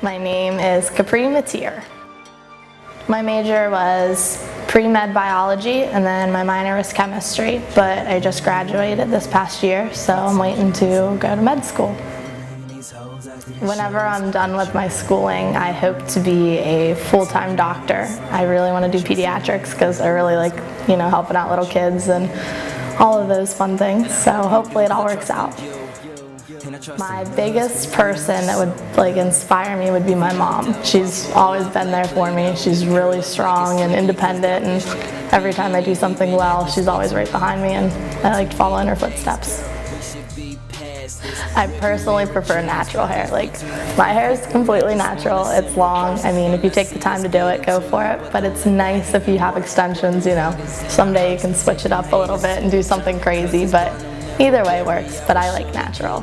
My name is Capri. My major was pre-med biology, and then my minor was chemistry, but I just graduated this past year, so I'm waiting to go to med school. Whenever I'm done with my schooling, I hope to be a full-time doctor. I really want to do pediatrics because I really like, helping out little kids and all of those fun things, so hopefully it all works out. My biggest person that would inspire me would be my mom. She's always been there for me. She's really strong and independent, and every time I do something well, she's always right behind me, and I like to follow in her footsteps. I personally prefer natural hair. My hair is completely natural. It's long. I mean, if you take the time to do it, go for it. But it's nice if you have extensions, Someday you can switch it up a little bit and do something crazy, but either way works, but I like natural.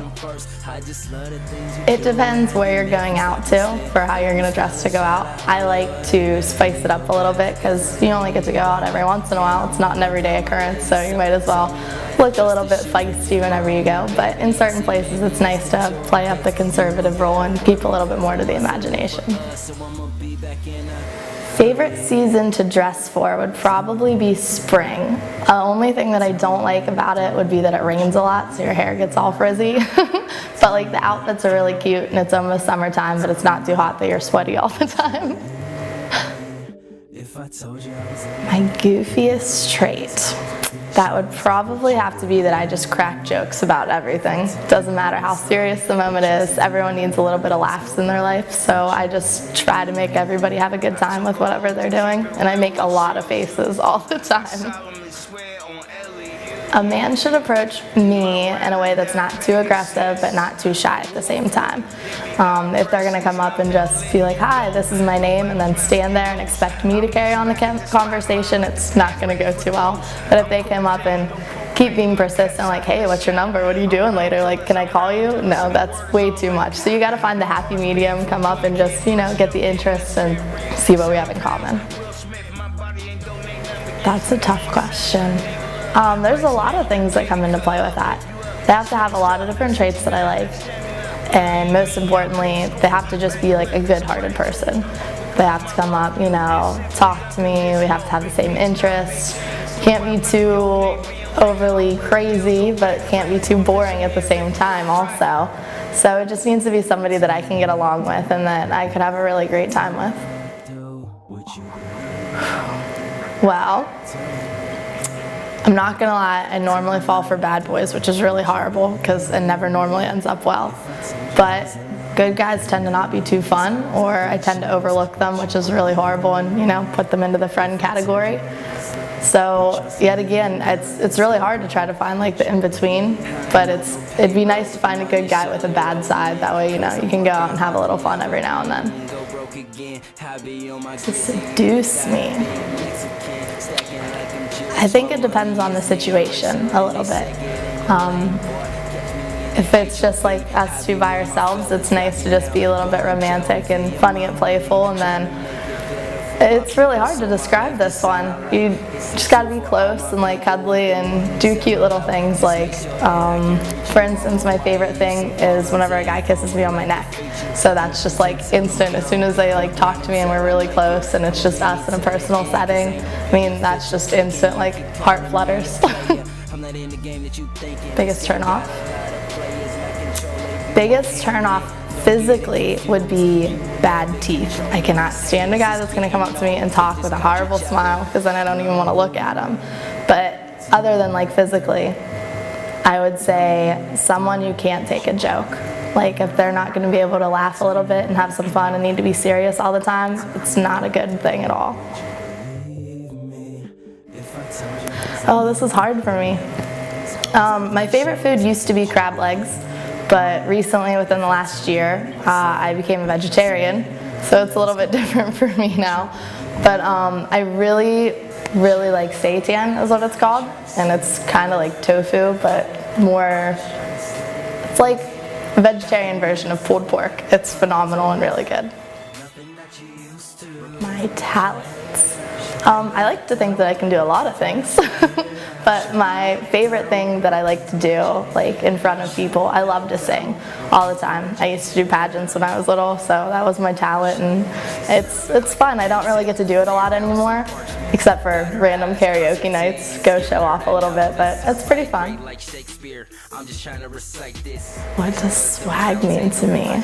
It depends where you're going out to for how you're going to dress to go out. I like to spice it up a little bit because you only get to go out every once in a while. It's not an everyday occurrence, so you might as well look a little bit feisty whenever you go. But in certain places, it's nice to play up the conservative role and keep a little bit more to the imagination. Favorite season to dress for would probably be spring. The only thing that I don't like about it would be that it rains a lot, so your hair gets all frizzy. But the outfits are really cute, and it's almost summertime, but it's not too hot that you're sweaty all the time. My goofiest trait. That would probably have to be that I just crack jokes about everything. Doesn't matter how serious the moment is, everyone needs a little bit of laughs in their life, so I just try to make everybody have a good time with whatever they're doing, and I make a lot of faces all the time. A man should approach me in a way that's not too aggressive but not too shy at the same time. If they're going to come up and just be like, "Hi, this is my name," and then stand there and expect me to carry on the conversation, it's not going to go too well. But if they come up and keep being persistent, like, "Hey, what's your number? What are you doing later? Can I call you?" No, that's way too much. So you got to find the happy medium, come up and just, get the interest and see what we have in common. That's a tough question. There's a lot of things that come into play with that. They have to have a lot of different traits that I like, and most importantly, they have to just be a good-hearted person. They have to come up, talk to me, we have to have the same interests. Can't be too overly crazy, but can't be too boring at the same time also. So it just needs to be somebody that I can get along with and that I could have a really great time with. Well, I'm not gonna lie, I normally fall for bad boys, which is really horrible because it never normally ends up well. But good guys tend to not be too fun, or I tend to overlook them, which is really horrible, and put them into the friend category. So yet again, it's really hard to try to find the in-between, but it'd be nice to find a good guy with a bad side. That way, you can go out and have a little fun every now and then. To seduce me, I think it depends on the situation a little bit. If it's just us two by ourselves, it's nice to just be a little bit romantic and funny and playful, and then it's really hard to describe this one. You just gotta be close and cuddly and do cute little things for instance, my favorite thing is whenever a guy kisses me on my neck. So that's just instant. As soon as they talk to me and we're really close and it's just us in a personal setting, I mean, that's just instant heart flutters. Biggest turn off? Biggest turn off physically would be bad teeth. I cannot stand a guy that's going to come up to me and talk with a horrible smile because then I don't even want to look at him. But other than physically, I would say someone who can't take a joke. If they're not going to be able to laugh a little bit and have some fun and need to be serious all the time, it's not a good thing at all. Oh, this is hard for me. My favorite food used to be crab legs. But recently, within the last year, I became a vegetarian, so it's a little bit different for me now. But I really like seitan is what it's called, and it's kind of like tofu, but more, it's like a vegetarian version of pulled pork. It's phenomenal and really good. My talents. I like to think that I can do a lot of things, But my favorite thing that I like to do, like in front of people, I love to sing all the time. I used to do pageants when I was little, so that was my talent, and it's fun. I don't really get to do it a lot anymore, except for random karaoke nights, go show off a little bit, but it's pretty fun. What does swag mean to me?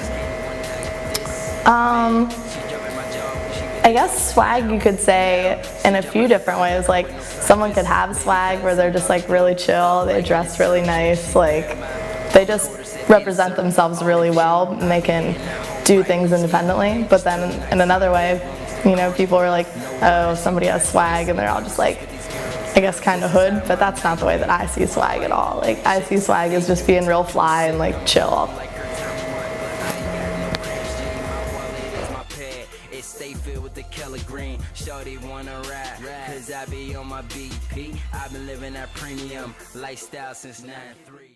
I guess swag you could say in a few different ways. Like someone could have swag where they're just like really chill, they dress really nice, like they just represent themselves really well and they can do things independently. But then in another way, you know, people are like, oh, somebody has swag, and they're all just like, I guess kind of hood, but that's not the way that I see swag at all. Like I see swag as just being real fly and like chill. Stay filled with the color green. Shorty wanna ride, cause I be on my BP. I've been living that premium lifestyle since 9-3.